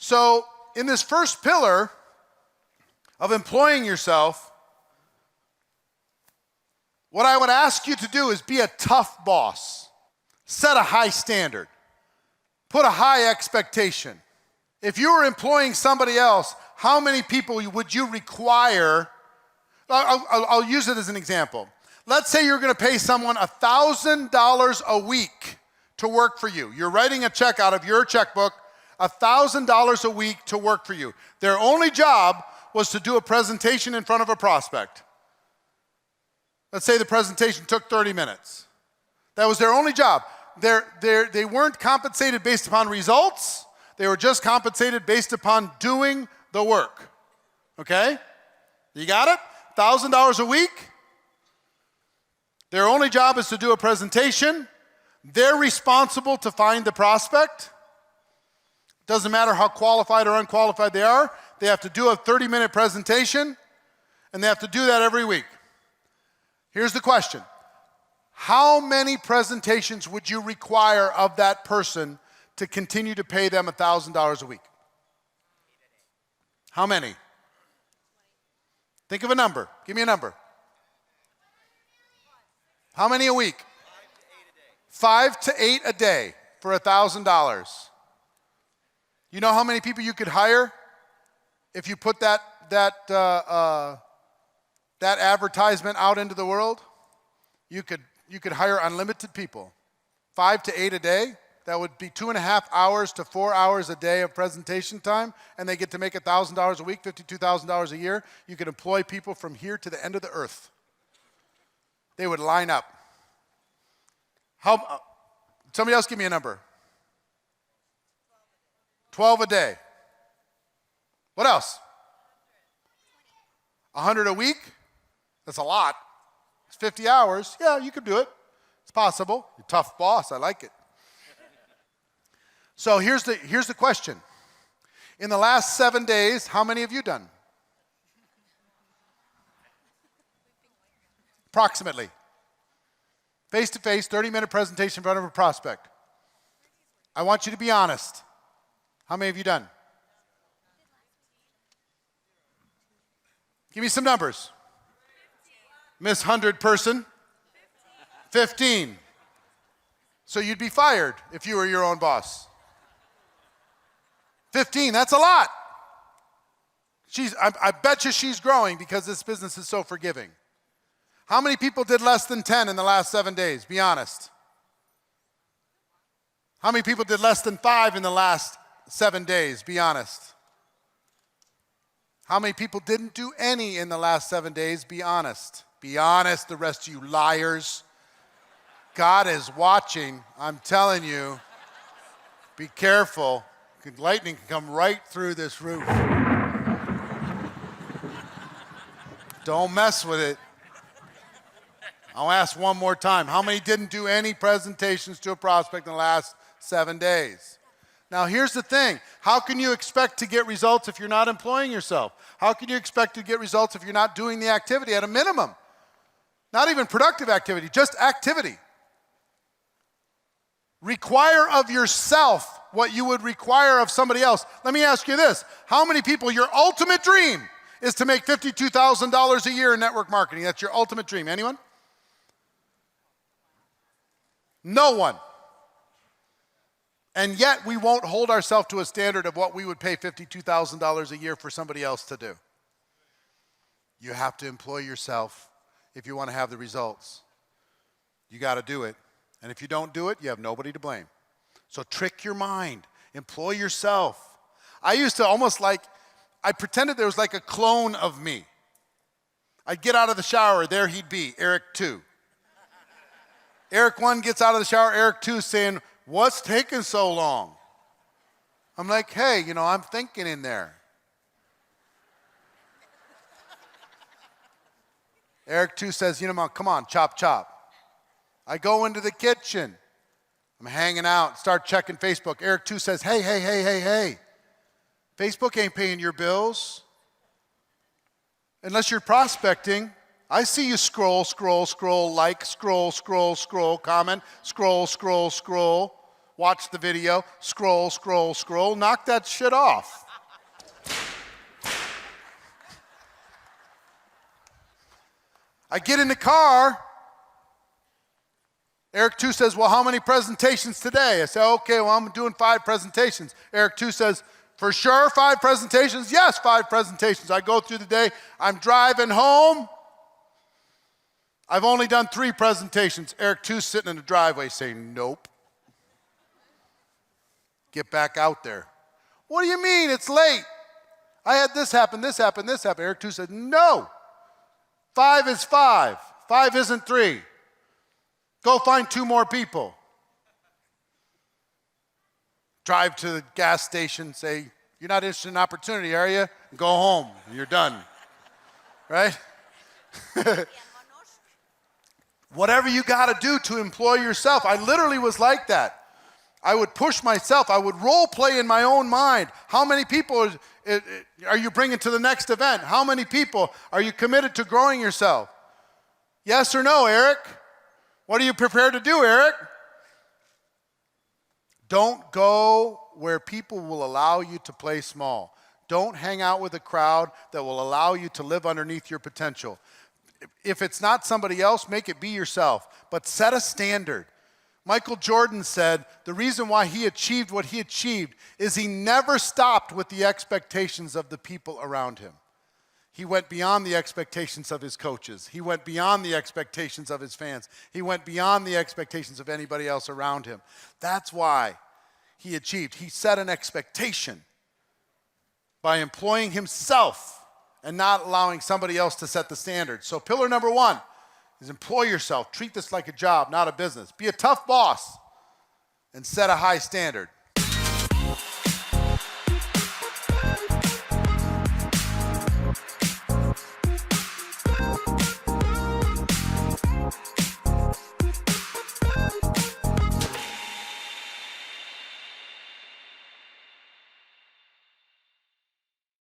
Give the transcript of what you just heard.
So in this first pillar of employing yourself, what I would ask you to do is be a tough boss. Set a high standard. Put a high expectation. If you were employing somebody else, how many people would you require? I'll use it as an example. Let's say you're going to pay someone $1,000 a week to work for you. You're writing a check out of your checkbook, $1,000 a week to work for you. Their only job was to do a presentation in front of a prospect. Let's say the presentation took 30 minutes. That was their only job. They weren't compensated based upon results. They were just compensated based upon doing the work. Okay? You got it? $1,000 a week. Their only job is to do a presentation. They're responsible to find the prospect. Doesn't matter how qualified or unqualified they are. They have to do a 30-minute presentation, and they have to do that every week. Here's the question. How many presentations would you require of that person to continue to pay them $1,000 a week? How many? Think of a number. Give me a number. How many a week? 5 to 8 a day for $1,000. You know how many people you could hire if you put that advertisement out into the world? You could hire unlimited people. 5 to 8 a day. That would be 2.5 hours to 4 hours a day of presentation time, and they get to make $1,000 a week, $52,000 a year. You could employ people from here to the end of the earth. They would line up. Somebody else give me a number. 12 a day. What else? 100 a week? That's a lot. It's 50 hours. Yeah, you could do it. It's possible. You're a tough boss. I like it. So here's the question. In the last 7 days, how many have you done? Approximately. Face-to-face, 30-minute presentation in front of a prospect. I want you to be honest. How many have you done? Give me some numbers. Miss 100 person? 15. So you'd be fired if you were your own boss. 15, that's a lot. I bet you she's growing because this business is so forgiving. How many people did less than 10 in the last 7 days? Be honest. How many people did less than 5 in the last 7 days? Be honest. How many people didn't do any in the last 7 days? Be honest. Be honest, the rest of you liars. God is watching. I'm telling you, be careful. Lightning can come right through this roof. Don't mess with it. I'll ask one more time. How many didn't do any presentations to a prospect in the last 7 days? Now, here's the thing. How can you expect to get results if you're not employing yourself? How can you expect to get results if you're not doing the activity at a minimum? Not even productive activity, just activity. Require of yourself what you would require of somebody else. Let me ask you this. How many people, your ultimate dream is to make $52,000 a year in network marketing? That's your ultimate dream. Anyone? No one. And yet we won't hold ourselves to a standard of what we would pay $52,000 a year for somebody else to do. You have to employ yourself if you want to have the results. You got to do it. And if you don't do it, you have nobody to blame. So trick your mind. Employ yourself. I used to I pretended there was like a clone of me. I'd get out of the shower, there he'd be, Eric 2. Eric 1 gets out of the shower, Eric 2 saying, "What's taking so long?" I'm like, hey, I'm thinking in there. Eric 2 says, come on, chop, chop. I go into the kitchen. I'm hanging out, start checking Facebook. Eric 2 says, hey. Facebook ain't paying your bills. Unless you're prospecting. I see you scroll, like, scroll, comment, scroll. watch the video, scroll, scroll, scroll, knock that shit off. I get in the car. Eric 2 says, well, how many presentations today? I say, okay, well, I'm doing 5 presentations. Eric 2 says, for sure, 5 presentations? Yes, 5 presentations. I go through the day. I'm driving home. I've only done 3 presentations. Eric 2's sitting in the driveway saying, nope. Get back out there. What do you mean? It's late. I had this happen, this happened, this happened. Eric 2 said, no. 5 is 5. 5 isn't 3. Go find 2 more people. Drive to the gas station, say, you're not interested in opportunity, are you? Go home. You're done. Right? Whatever you got to do to employ yourself. I literally was like that. I would push myself. I would role play in my own mind. How many people are you bringing to the next event? How many people are you committed to growing yourself? Yes or no, Eric? What are you prepared to do, Eric? Don't go where people will allow you to play small. Don't hang out with a crowd that will allow you to live underneath your potential. If it's not somebody else, make it be yourself. But set a standard. Michael Jordan said the reason why he achieved what he achieved is he never stopped with the expectations of the people around him. He went beyond the expectations of his coaches. He went beyond the expectations of his fans. He went beyond the expectations of anybody else around him. That's why he achieved. He set an expectation by employing himself and not allowing somebody else to set the standard. So pillar number 1 is employ yourself. Treat this like a job, not a business. Be a tough boss and set a high standard.